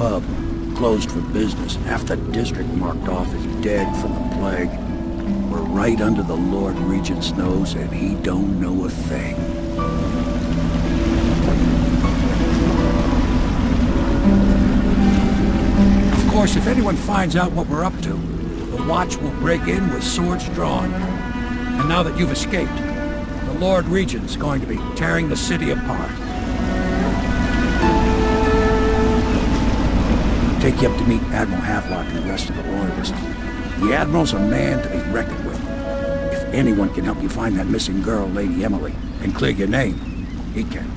pub, closed for business. Half the district marked off as dead from the plague. We're right under the Lord Regent's nose, and he don't know a thing. Of course, if anyone finds out what we're up to, the Watch will break in with swords drawn. And now that you've escaped, the Lord Regent's going to be tearing the city apart. Take you up to meet Admiral Havelock and the rest of the Loyalists. The Admiral's a man to be reckoned with. If anyone can help you find that missing girl, Lady Emily, and clear your name, he can.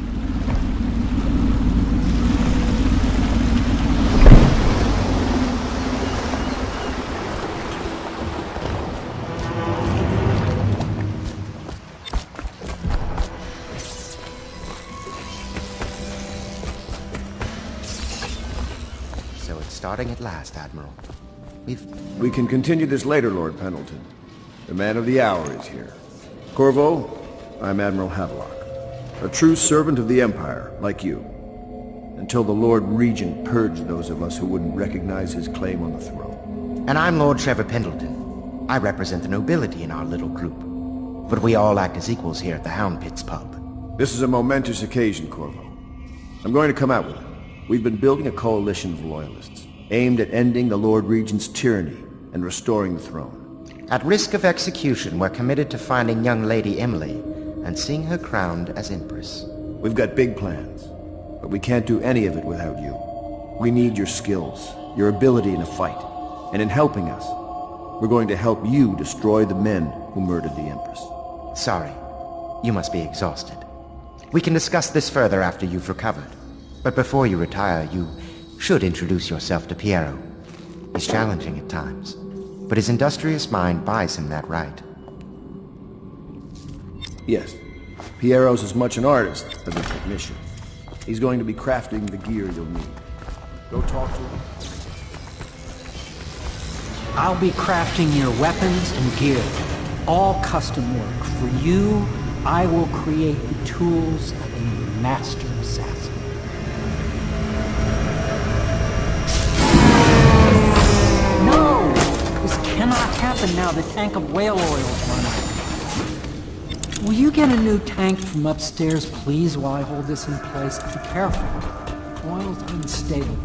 Starting at last, Admiral. We can continue this later, Lord Pendleton. The man of the hour is here. Corvo, I'm Admiral Havelock. A true servant of the Empire, like you. Until the Lord Regent purged those of us who wouldn't recognize his claim on the throne. And I'm Lord Trevor Pendleton. I represent the nobility in our little group. But we all act as equals here at the Hound Pits pub. This is a momentous occasion, Corvo. I'm going to come out with it. We've been building a coalition of loyalists, aimed at ending the Lord Regent's tyranny and restoring the throne. At risk of execution, we're committed to finding young Lady Emily and seeing her crowned as Empress. We've got big plans, but we can't do any of it without you. We need your skills, your ability in a fight, and in helping us, we're going to help you destroy the men who murdered the Empress. Sorry, you must be exhausted. We can discuss this further after you've recovered. But before you retire, you should introduce yourself to Piero. He's challenging at times, but his industrious mind buys him that right. Yes, Piero's as much an artist as a technician. He's going to be crafting the gear you'll need. Go talk to him. I'll be crafting your weapons and gear. All custom work. For you, I will create the tools of a master assassin. This cannot happen now. The tank of whale oil is run out. Will you get a new tank from upstairs, please, while I hold this in place? Be careful. Oil's unstable.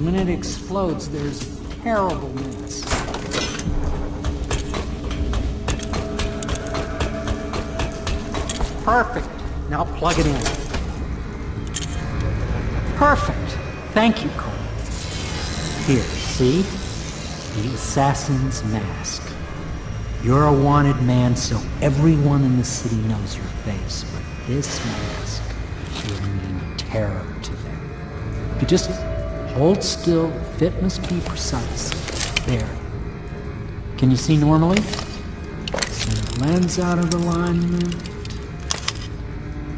When it explodes, there's terrible mess. Perfect. Now plug it in. Perfect. Thank you, Cole. Here, see? The assassin's mask. You're a wanted man, so everyone in the city knows your face, but this mask will mean terror to them. If you just hold still, the fit must be precise. There. Can you see normally? Send the lens out of alignment.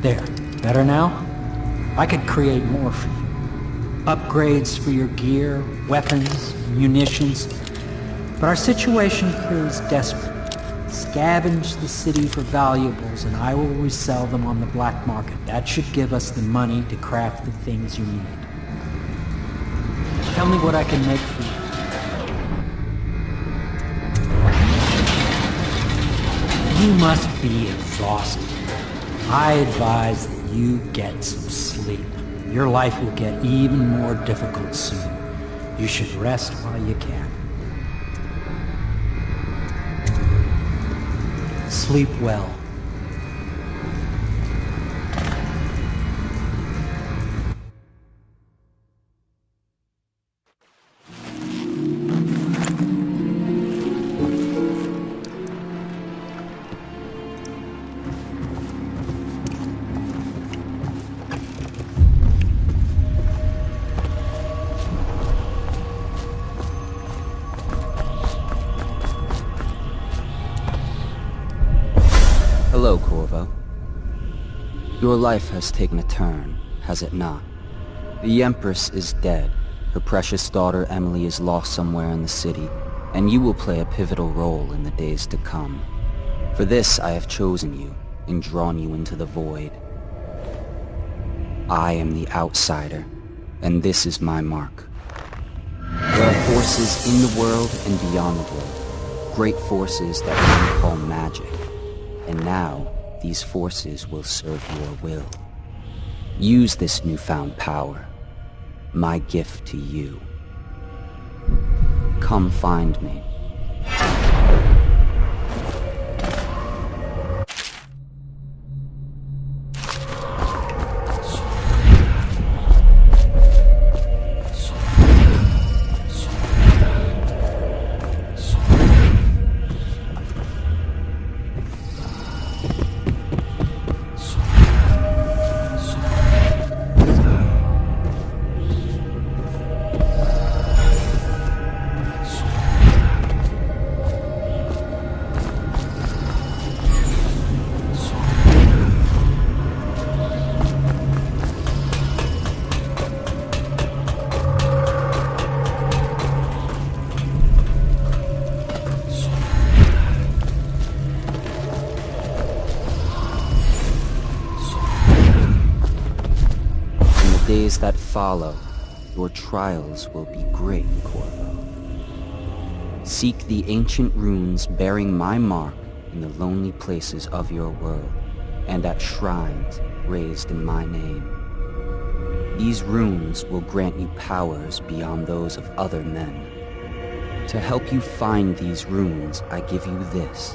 There. Better now? I could create more for you. Upgrades for your gear, weapons, munitions. But our situation here is desperate. Scavenge the city for valuables and I will resell them on the black market. That should give us the money to craft the things you need. Tell me what I can make for you. You must be exhausted. I advise that you get some sleep. Your life will get even more difficult soon. You should rest while you can. Sleep well. Hello, Corvo. Your life has taken a turn, has it not? The Empress is dead. Her precious daughter Emily is lost somewhere in the city, and you will play a pivotal role in the days to come. For this I have chosen you, and drawn you into the void. I am the outsider, and this is my mark. There are forces in the world and beyond the world, great forces that men call magic, and now these forces will serve your will. Use this newfound power, my gift to you. Come find me. Days that follow, your trials will be great, Corvo. Seek the ancient runes bearing my mark in the lonely places of your world, and at shrines raised in my name. These runes will grant you powers beyond those of other men. To help you find these runes, I give you this,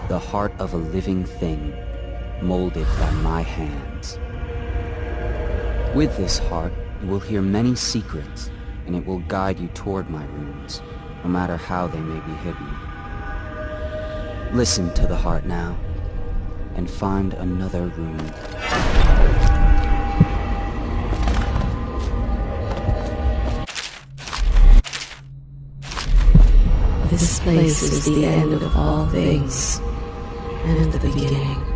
the heart of a living thing, molded by my hands. With this heart, you will hear many secrets, and it will guide you toward my runes, no matter how they may be hidden. Listen to the heart now, and find another rune. This place is the end of all things, and the beginning.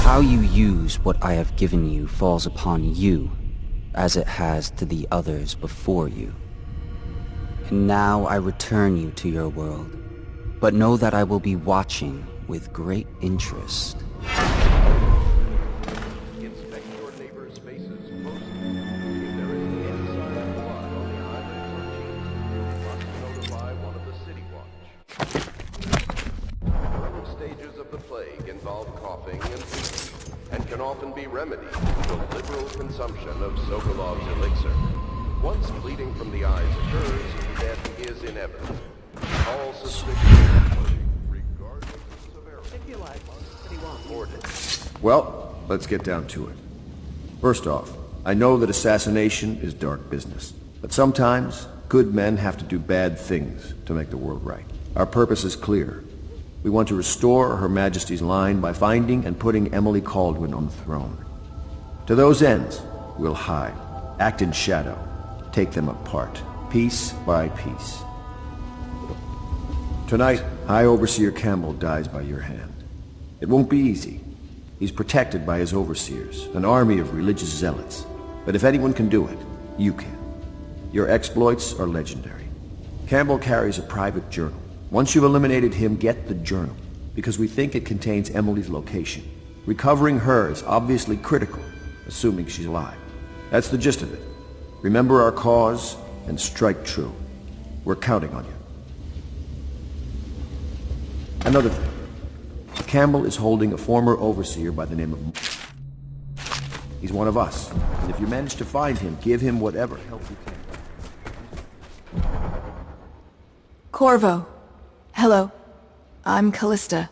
How you use what I have given you falls upon you, as it has to the others before you. And now I return you to your world, but know that I will be watching with great interest. Inspect your neighbor's faces closely. If there is any sign of blood on the eyelids or cheeks, you must notify one of the City Watch. Early stages of the plague involve coughing and fever, and can often be remedied through the liberal consumption of Sokolov's elixir. Once bleeding from the eyes occurs, death is inevitable. All suspicion, regardless of severity, Well, let's get down to it. First off, I know that assassination is dark business, but sometimes good men have to do bad things to make the world right. Our purpose is clear. We want to restore Her Majesty's line by finding and putting Emily Kaldwin on the throne. To those ends, we'll hide, act in shadow, take them apart, piece by piece. Tonight, High Overseer Campbell dies by your hand. It won't be easy. He's protected by his overseers, an army of religious zealots. But if anyone can do it, you can. Your exploits are legendary. Campbell carries a private journal. Once you've eliminated him, get the journal, because we think it contains Emily's location. Recovering her is obviously critical, assuming she's alive. That's the gist of it. Remember our cause and strike true. We're counting on you. Another thing. Campbell is holding a former overseer by the name of... He's one of us, and if you manage to find him, give him whatever help you can. Corvo. Hello. I'm Callista.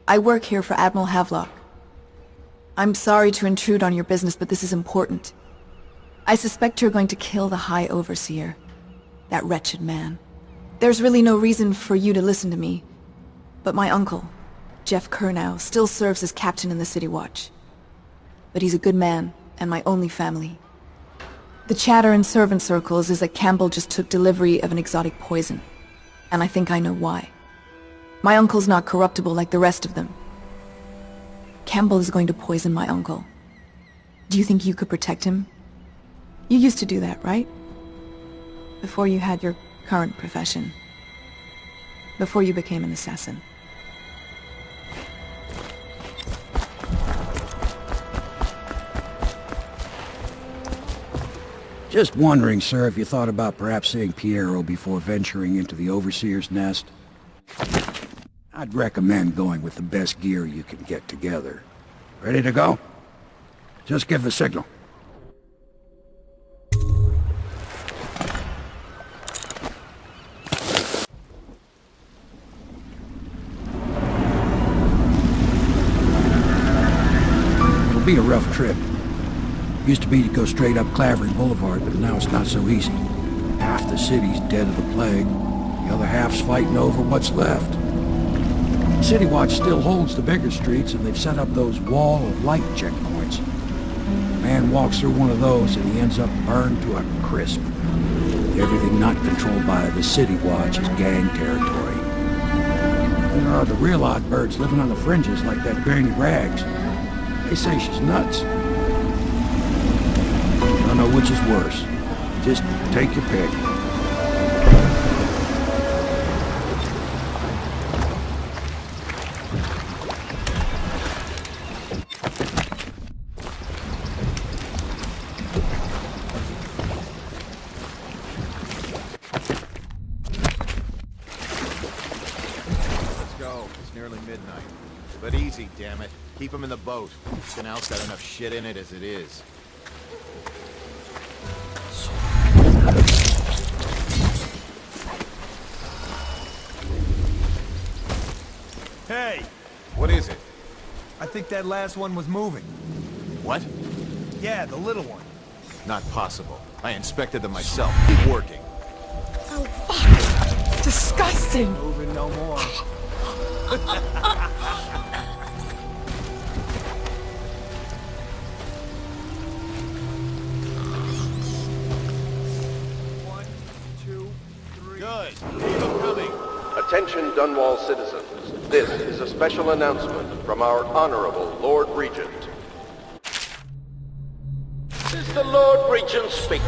I work here for Admiral Havelock. I'm sorry to intrude on your business, but this is important. I suspect you're going to kill the High Overseer. That wretched man. There's really no reason for you to listen to me, but my uncle, Jeff Kernow, still serves as captain in the City Watch. But he's a good man, and my only family. The chatter in servant circles is that Campbell just took delivery of an exotic poison, and I think I know why. My uncle's not corruptible like the rest of them. Campbell is going to poison my uncle. Do you think you could protect him? You used to do that, right? Before you had your current profession. Before you became an assassin. Just wondering, sir, if you thought about perhaps seeing Piero before venturing into the Overseer's nest. I'd recommend going with the best gear you can get together. Ready to go? Just give the signal. It'll be a rough trip. Used to be to go straight up Clavering Boulevard, but now it's not so easy. Half the city's dead of the plague. The other half's fighting over what's left. City Watch still holds the bigger streets, and they've set up those wall of light checkpoints. A man walks through one of those, and he ends up burned to a crisp. Everything not controlled by the City Watch is gang territory. There are the real odd birds living on the fringes like that Granny Rags. They say she's nuts. I don't know which is worse. Just take your pick. Let's go. It's nearly midnight. But easy, damn it. Keep them in the boat. This canal's got enough shit in it as it is. Hey! What is it? I think that last one was moving. What? Yeah, the little one. Not possible. I inspected them myself. Keep working. Oh, fuck! Disgusting! Moving no more. One, two, three. Good. Keep them coming. Attention Dunwall citizens. This is a special announcement from our Honorable Lord Regent. This is the Lord Regent speaking.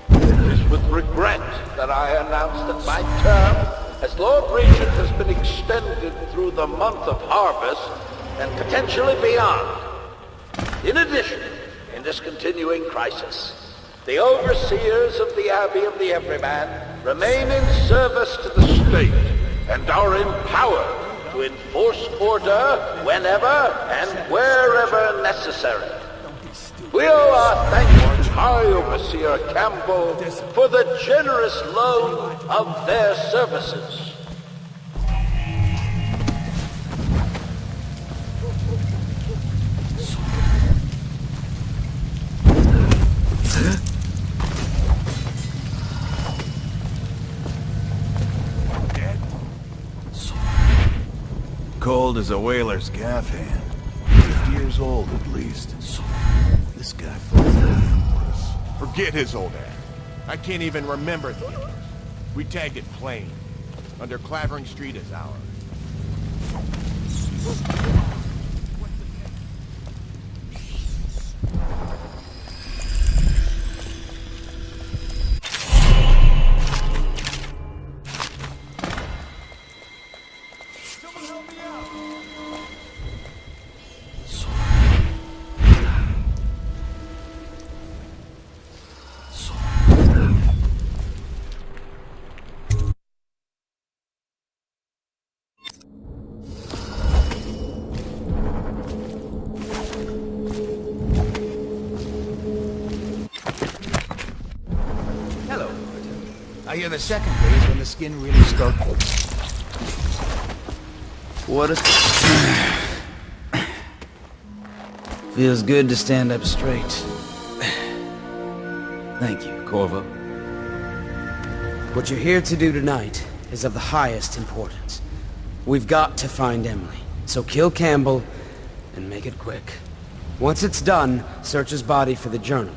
It is with regret that I announce that my term as Lord Regent has been extended through the month of harvest and potentially beyond. In addition, in this continuing crisis, the overseers of the Abbey of the Everyman remain in service to the state and are empowered to enforce order whenever and wherever necessary. We owe our thanks to High Overseer Campbell for the generous loan of their services. Cold as a whaler's gaff hand. 50 years old at least. This guy fought for the Empress. Forget his old ass. I can't even remember the Empress. We tagged it plain. Under Clavering Street is ours. I hear the second day is when the skin really starts. What a... Feels good to stand up straight. Thank you, Corvo. What you're here to do tonight is of the highest importance. We've got to find Emily, so kill Campbell and make it quick. Once it's done, search his body for the journal,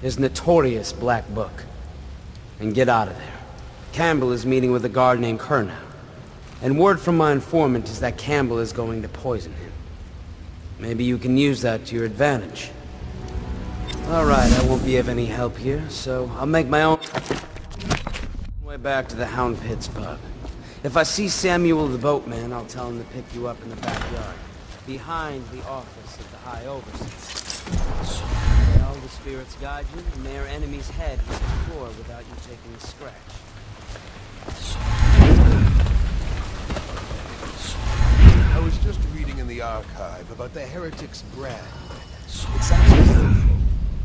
his notorious black book, and get out of there. Campbell is meeting with a guard named Kernow, and word from my informant is that Campbell is going to poison him. Maybe you can use that to your advantage. Alright, I won't be of any help here, so I'll make my own way back to the Hound Pits pub. If I see Samuel the boatman, I'll tell him to pick you up in the backyard, behind the office of the High Overseer. May all the spirits guide you, and may our enemy's head hit the floor without you taking a scratch. I was just reading in the archive about the Heretic's brand. It sounds beautiful.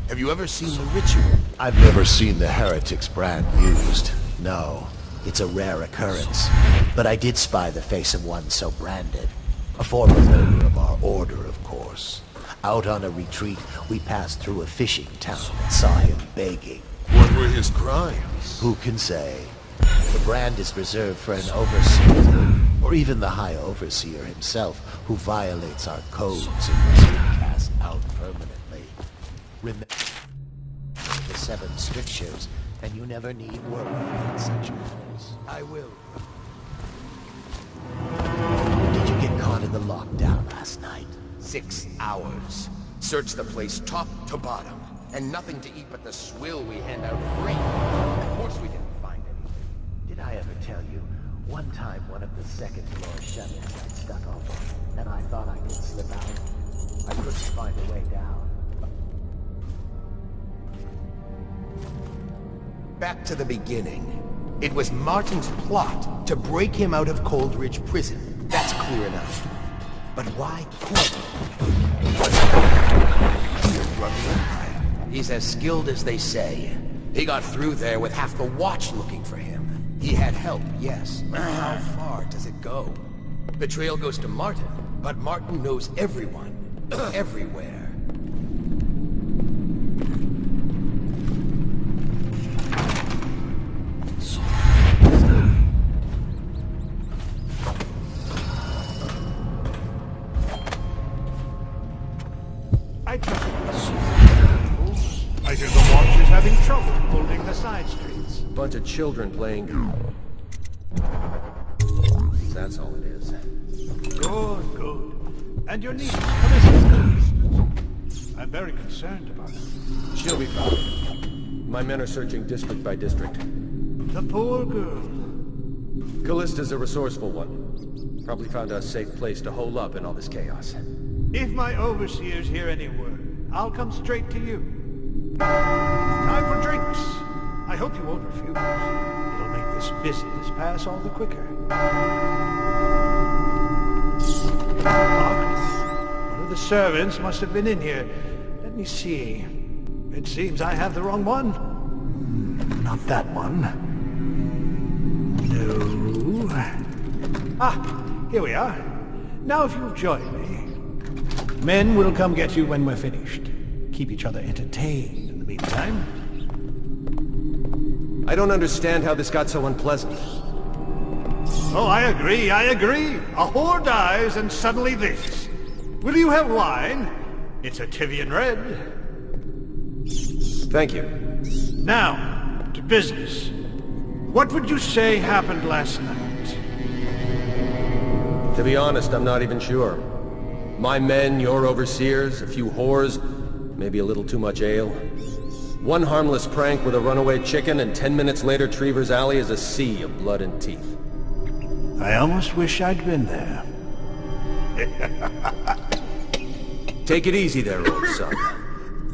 Have you ever seen the ritual? I've never seen the Heretic's brand used. No, it's a rare occurrence. But I did spy the face of one so branded. A former member of our order, of course. Out on a retreat, we passed through a fishing town and saw him begging. What were his crimes? Who can say? The brand is reserved for an overseer, or even the High Overseer himself, who violates our codes and must be cast out permanently. Remember the 7 strictures, and you never need worry about such matters. I will. Did you get caught in the lockdown last night? 6 hours. Searched the place top to bottom. And nothing to eat but the swill we hand out free. Of course we didn't find anything. Did I ever tell you? One time one of the second floor shutters got stuck open, and I thought I could slip out. I couldn't find a way down. Back to the beginning. It was Martin's plot to break him out of Coldridge Prison. That's clear enough. But why Corvo? He's as skilled as they say. He got through there with half the watch looking for him. He had help, yes. But how far does it go? The trail goes to Martin, but Martin knows everyone. Everywhere. I hear the watch is having trouble holding the side streets. Bunch of children playing. That's all it is. Good, good. And your niece, Calista. I'm very concerned about her. She'll be fine. My men are searching district by district. The poor girl. Callista's a resourceful one. Probably found a safe place to hole up in all this chaos. If my overseers hear any word, I'll come straight to you. Time for drinks. I hope you won't refuse. It'll make this business pass all the quicker. One of the servants must have been in here. Let me see. It seems I have the wrong one. Not that one. No. Ah, here we are. Now if you'll join me. Men will come get you when we're finished. Keep each other entertained in the meantime. I don't understand how this got so unpleasant. Oh, I agree, I agree. A whore dies and suddenly this. Will you have wine? It's a Tivian Red. Thank you. Now, to business. What would you say happened last night? To be honest, I'm not even sure. My men, your overseers, a few whores, maybe a little too much ale. One harmless prank with a runaway chicken, and 10 minutes later Trevor's Alley is a sea of blood and teeth. I almost wish I'd been there. Take it easy there, old son.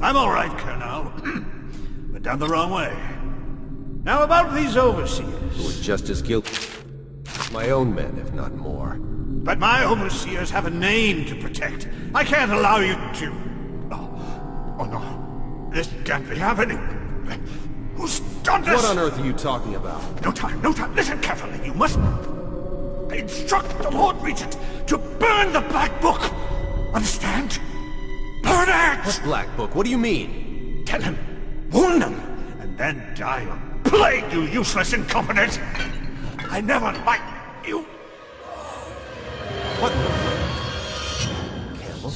I'm all right, Colonel. But down the wrong way. Now about these overseers. Who are just as guilty. My own men, if not more. But my overseers have a name to protect. I can't allow you to... Oh no. This can't be happening. Who's done this? What on earth are you talking about? No time, no time. Listen carefully. You must... I instruct the Lord Regent to burn the Black Book! Understand? Burn it! What Black Book? What do you mean? Tell him, warn them, and then die of plague, you useless incompetent! I never liked you! What Campbell?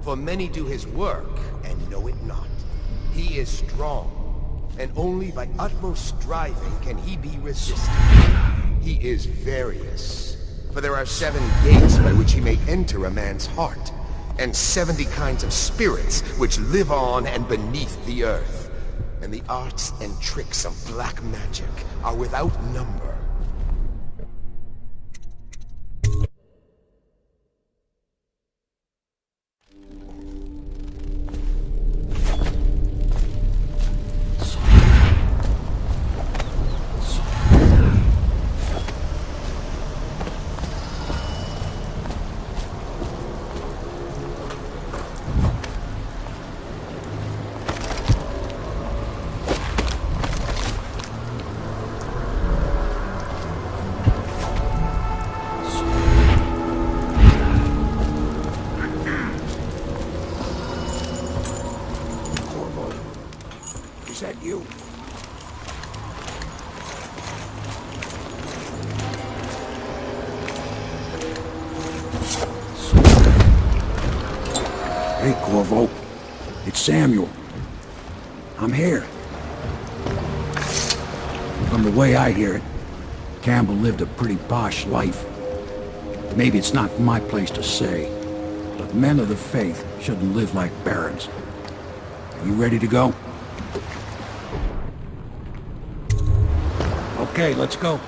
For many do his work, and know it not. He is strong, and only by utmost striving can he be resisted. He is various, for there are 7 gates by which he may enter a man's heart, and 70 kinds of spirits which live on and beneath the earth. And the arts and tricks of black magic are without number. Is that you? Hey, Corvo. It's Samuel. I'm here. From the way I hear it, Campbell lived a pretty posh life. Maybe it's not my place to say, but men of the faith shouldn't live like barons. Are you ready to go? Okay, let's go.